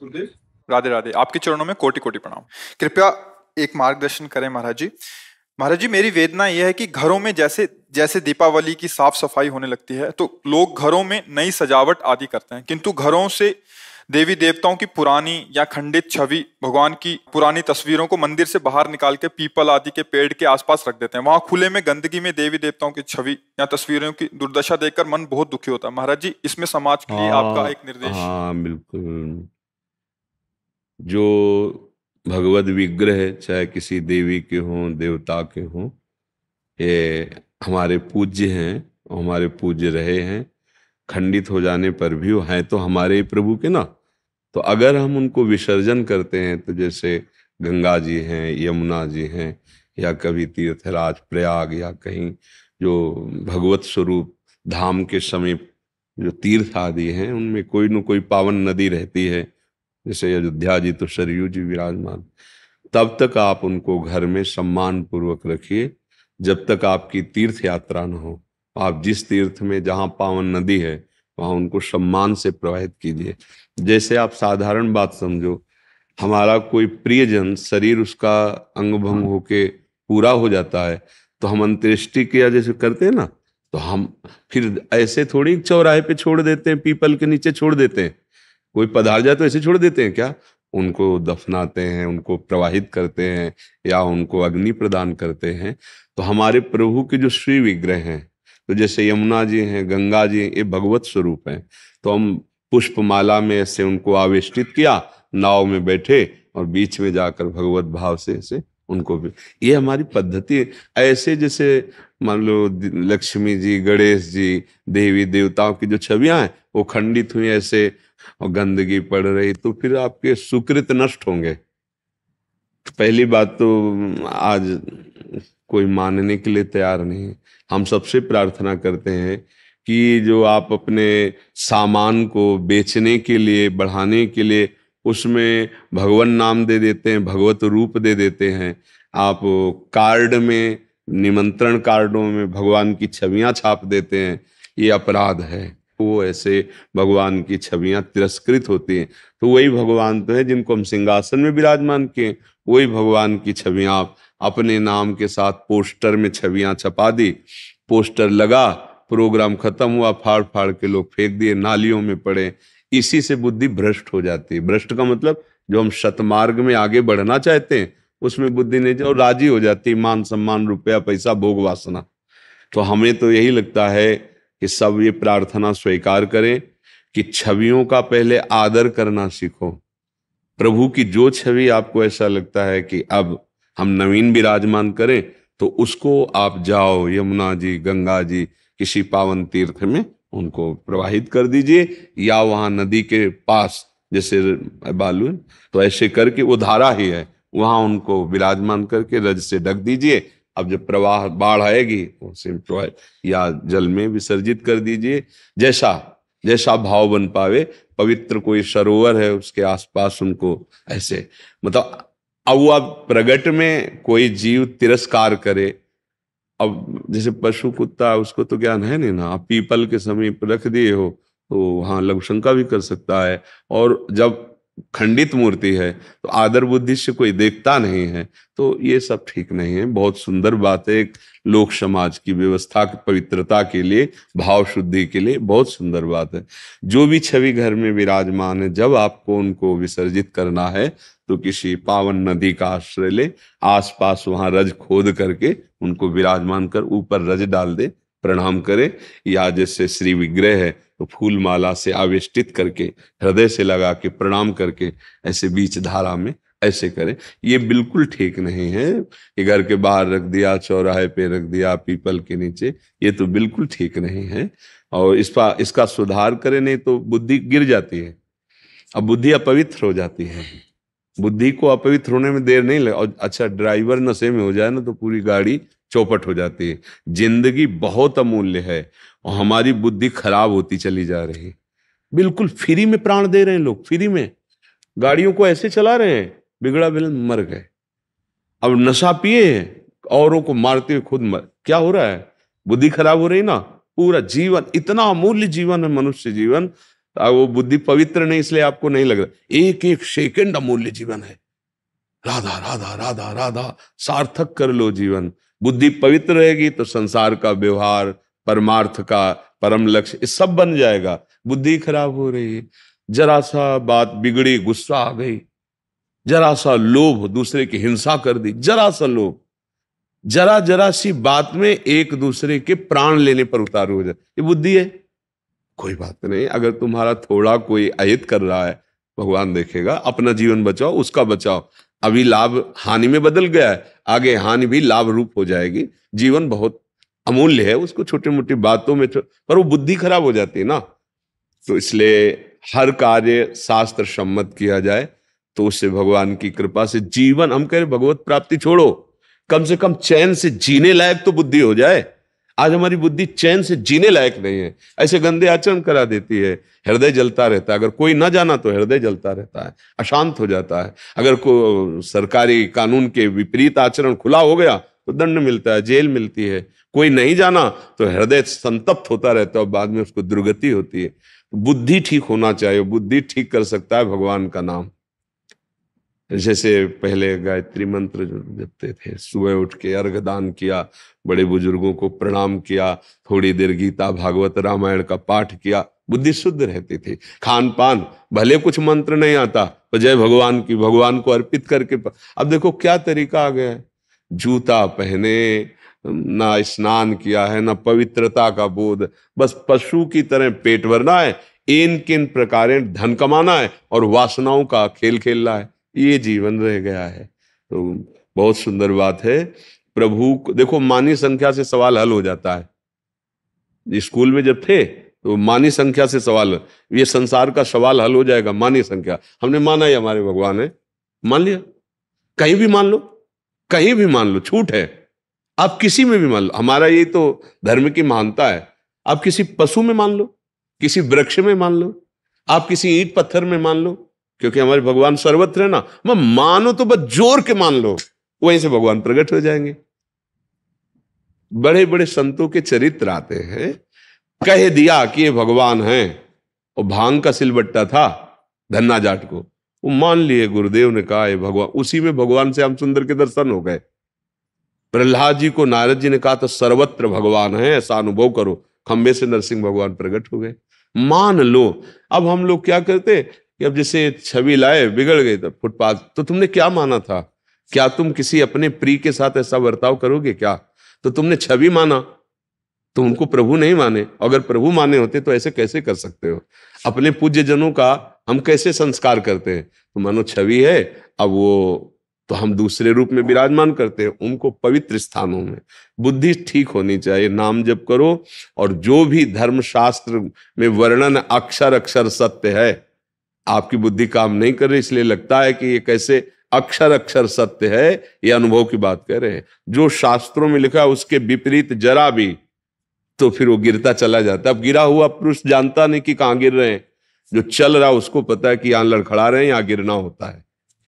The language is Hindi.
गुरुदेव, राधे राधे। आपके चरणों में कोटि कोटि प्रणाम। कृपया एक मार्गदर्शन करें महाराज जी। महाराज जी, मेरी वेदना यह है कि घरों में जैसे जैसे दीपावली की साफ सफाई होने लगती है तो लोग घरों में नई सजावट आदि करते हैं, किंतु घरों से देवी देवताओं की पुरानी या खंडित छवि, भगवान की पुरानी तस्वीरों को मंदिर से बाहर निकाल के पीपल आदि के पेड़ के आसपास रख देते हैं। वहां खुले में गंदगी में देवी देवताओं की छवि या तस्वीरों की दुर्दशा देखकर मन बहुत दुखी होता है। महाराज जी, इसमें समाज के लिए आपका एक निर्देश। हाँ बिल्कुल। जो भगवत विग्रह चाहे किसी देवी के हों देवता के हों, ये हमारे पूज्य हैं और हमारे पूज्य रहे हैं। खंडित हो जाने पर भी वो हैं तो हमारे ही प्रभु के ना। तो अगर हम उनको विसर्जन करते हैं तो जैसे गंगा जी हैं, यमुना जी हैं, या कभी तीर्थराज प्रयाग या कहीं जो भगवत स्वरूप धाम के समीप जो तीर्थ आदि हैं उनमें कोई न कोई पावन नदी रहती है। जैसे अयोध्या जी तो सरयू जी विराजमान। तब तक आप उनको घर में सम्मान पूर्वक रखिए जब तक आपकी तीर्थ यात्रा न हो। आप जिस तीर्थ में जहाँ पावन नदी है वहाँ उनको सम्मान से प्रवाहित कीजिए। जैसे आप साधारण बात समझो, हमारा कोई प्रियजन शरीर उसका अंग भंग होके पूरा हो जाता है तो हम अंत्येष्टि क्रिया जैसे करते हैं ना, तो हम फिर ऐसे थोड़ी चौराहे पे छोड़ देते हैं, पीपल के नीचे छोड़ देते हैं। कोई पधार जाए तो ऐसे छोड़ देते हैं क्या? उनको दफनाते हैं, उनको प्रवाहित करते हैं या उनको अग्नि प्रदान करते हैं। तो हमारे प्रभु के जो श्री विग्रह हैं, तो जैसे यमुना जी हैं, गंगा जी हैं, ये भगवत स्वरूप हैं। तो हम पुष्पमाला में ऐसे उनको आवेष्टित किया, नाव में बैठे और बीच में जाकर भगवत भाव से ऐसे उनको भी, ये हमारी पद्धति है। ऐसे जैसे मान लो लक्ष्मी जी, गणेश जी, देवी देवताओं की जो छवियां हैं वो खंडित हुई ऐसे और गंदगी पड़ रही तो फिर आपके सुकृत नष्ट होंगे। पहली बात तो आज कोई मानने के लिए तैयार नहीं। हम सबसे प्रार्थना करते हैं कि जो आप अपने सामान को बेचने के लिए, बढ़ाने के लिए उसमें भगवान नाम दे देते हैं, भगवत रूप दे देते हैं। आप कार्ड में, निमंत्रण कार्डों में भगवान की छवियां छाप देते हैं, ये अपराध है। वो ऐसे भगवान की छवियां तिरस्कृत होती हैं। तो वही भगवान तो है जिनको हम सिंहासन में विराजमान किए, वही भगवान की छवियां आप अपने नाम के साथ पोस्टर में छवियां छपा दी। पोस्टर लगा, प्रोग्राम खत्म हुआ, फाड़ फाड़ के लोग फेंक दिए, नालियों में पड़े। इसी से बुद्धि भ्रष्ट हो जाती है। भ्रष्ट का मतलब जो हम सतमार्ग में आगे बढ़ना चाहते हैं उसमें बुद्धि नहीं और राजी हो जाती है, मान सम्मान, रुपया पैसा, भोग वासना। तो हमें तो यही लगता है कि सब ये प्रार्थना स्वीकार करें कि छवियों का पहले आदर करना सीखो। प्रभु की जो छवि आपको ऐसा लगता है कि अब हम नवीन विराजमान करें तो उसको आप जाओ यमुना जी, गंगा जी, किसी पावन तीर्थ में उनको प्रवाहित कर दीजिए, या वहां नदी के पास जैसे बालू, तो ऐसे करके वो धारा ही है वहां उनको विराजमान करके रज से ढक दीजिए। अब जब प्रवाह बाढ़ आएगी उसे प्रवाह या जल में विसर्जित कर दीजिए, जैसा जैसा भाव बन पावे। पवित्र कोई सरोवर है उसके आसपास उनको ऐसे, मतलब अब वो अब प्रगट में कोई जीव तिरस्कार करे, अब जैसे पशु कुत्ता उसको तो ज्ञान है नहीं ना, आप पीपल के समीप रख दिए हो तो वहां लघु शंका भी कर सकता है। और जब खंडित मूर्ति है तो आदर बुद्धि से कोई देखता नहीं है, तो ये सब ठीक नहीं है। बहुत सुंदर बात है, एक लोक समाज की व्यवस्था की पवित्रता के लिए, भाव शुद्धि के लिए बहुत सुंदर बात है। जो भी छवि घर में विराजमान है, जब आपको उनको विसर्जित करना है तो किसी पावन नदी का आश्रय ले, आसपास वहां रज खोद करके उनको विराजमान कर ऊपर रज डाल दे, प्रणाम करे। या जैसे श्री विग्रह है तो फूल माला से आवेष्टित करके हृदय से लगा के प्रणाम करके ऐसे बीच धारा में ऐसे करें। ये बिल्कुल ठीक नहीं है कि घर के बाहर रख दिया, चौराहे पे रख दिया, पीपल के नीचे, ये तो बिल्कुल ठीक नहीं है। और इसका सुधार करें, नहीं तो बुद्धि गिर जाती है। अब बुद्धि अपवित्र हो जाती है। बुद्धि को अपवित्र होने में देर नहीं लगे। और अच्छा, ड्राइवर नशे में हो जाए ना तो पूरी गाड़ी चौपट हो जाती है। जिंदगी बहुत अमूल्य है और हमारी बुद्धि खराब होती चली जा रही है। बिल्कुल फ्री में प्राण दे रहे हैं लोग, फ्री में गाड़ियों को ऐसे चला रहे हैं, बिगड़ा बिलन मर गए। अब नशा पिए हैं, औरों को मारते हुए खुद मर, क्या हो रहा है? बुद्धि खराब हो रही ना। पूरा जीवन, इतना अमूल्य जीवन है मनुष्य जीवन, वो बुद्धि पवित्र नहीं, इसलिए आपको नहीं लग रहा। एक एक सेकंड अमूल्य जीवन है। राधा राधा राधा राधा, सार्थक कर लो जीवन। बुद्धि पवित्र रहेगी तो संसार का व्यवहार, परमार्थ का परम लक्ष्य, ये सब बन जाएगा। बुद्धि खराब हो रही है, जरा सा बात बिगड़ी, गुस्सा आ गई, जरा सा लोभ, दूसरे की हिंसा कर दी, जरा सा लोभ, जरा जरा सी बात में एक दूसरे के प्राण लेने पर उतारू हो जाए, ये बुद्धि है। कोई बात नहीं, अगर तुम्हारा थोड़ा कोई अहित कर रहा है, भगवान देखेगा, अपना जीवन बचाओ, उसका बचाओ। अभी लाभ हानि में बदल गया है, आगे हानि भी लाभ रूप हो जाएगी। जीवन बहुत अमूल्य है, उसको छोटी मोटी बातों में पर वो बुद्धि खराब हो जाती है ना। तो इसलिए हर कार्य शास्त्र सम्मत किया जाए, तो उससे भगवान की कृपा से जीवन, हम कह रहे भगवत प्राप्ति छोड़ो, कम से कम चैन से जीने लायक तो बुद्धि हो जाए। आज हमारी बुद्धि चैन से जीने लायक नहीं है, ऐसे गंदे आचरण करा देती है, हृदय जलता रहता है। अगर कोई ना जाना तो हृदय जलता रहता है, अशांत हो जाता है। अगर कोई सरकारी कानून के विपरीत आचरण खुला हो गया तो दंड मिलता है, जेल मिलती है। कोई नहीं जाना तो हृदय संतप्त होता रहता है और बाद में उसको दुर्गति होती है। बुद्धि ठीक होना चाहिए, बुद्धि ठीक कर सकता है भगवान का नाम। जैसे पहले गायत्री मंत्र जो जपते थे, सुबह उठ के अर्घ दान किया, बड़े बुजुर्गों को प्रणाम किया, थोड़ी देर गीता भागवत रामायण का पाठ किया, बुद्धि शुद्ध रहती थी। खान पान, भले कुछ मंत्र नहीं आता पर जय भगवान की, भगवान को अर्पित करके। अब देखो क्या तरीका आ गया है, जूता पहने, ना स्नान किया है, ना पवित्रता का बोध, बस पशु की तरह पेट भरना है, इन किन प्रकार धन कमाना है और वासनाओं का खेल खेलना है, ये जीवन रह गया है। तो बहुत सुंदर बात है, प्रभु को देखो, मानी संख्या से सवाल हल हो जाता है। स्कूल में जब थे तो मानी संख्या से सवाल, ये संसार का सवाल हल हो जाएगा, मानी संख्या। हमने माना ही हमारे भगवान है, मान लिया, कहीं भी मान लो, कहीं भी मान लो, छूट है, आप किसी में भी मान लो। हमारा ये तो धर्म की महानता है, आप किसी पशु में मान लो, किसी वृक्ष में मान लो, आप किसी ईंट पत्थर में मान लो, क्योंकि हमारे भगवान सर्वत्र है ना। मैं मानो तो बस जोर के मान लो, वहीं से भगवान प्रकट हो जाएंगे। बड़े बड़े संतों के चरित्र आते हैं, कह दिया कि ये भगवान हैं, और भांग का सिलबट्टा था धन्ना जाट को, वो मान लिए, गुरुदेव ने कहा ये भगवान, उसी में भगवान से हम सुंदर के दर्शन हो गए। प्रहलाद जी को नारद जी ने कहा तो सर्वत्र भगवान है, ऐसा अनुभव करो, खंबे से नरसिंह भगवान प्रकट हो गए, मान लो। अब हम लोग क्या करते कि अब जैसे छवि लाए, बिगड़ गई, तो फुटपाथ, तो तुमने क्या माना था? क्या तुम किसी अपने प्रिय के साथ ऐसा बर्ताव करोगे क्या? तो तुमने छवि माना, तो उनको प्रभु नहीं माने। अगर प्रभु माने होते तो ऐसे कैसे कर सकते हो? अपने पूज्य जनों का हम कैसे संस्कार करते हैं? तो मानो छवि है, अब वो तो हम दूसरे रूप में विराजमान करते हैं, उनको पवित्र स्थानों में। बुद्धि ठीक होनी चाहिए, नाम जप करो, और जो भी धर्म शास्त्र में वर्णन अक्षर अक्षर सत्य है, आपकी बुद्धि काम नहीं कर रही, इसलिए लगता है कि ये कैसे अक्षर अक्षर सत्य है, ये अनुभव की बात कह रहे हैं। जो शास्त्रों में लिखा है उसके विपरीत जरा भी, तो फिर वो गिरता चला जाता है। अब गिरा हुआ पुरुष जानता नहीं कि कहां गिर रहे हैं, जो चल रहा उसको पता है कि यहां लड़खड़ा रहे हैं, यहां गिरना होता है।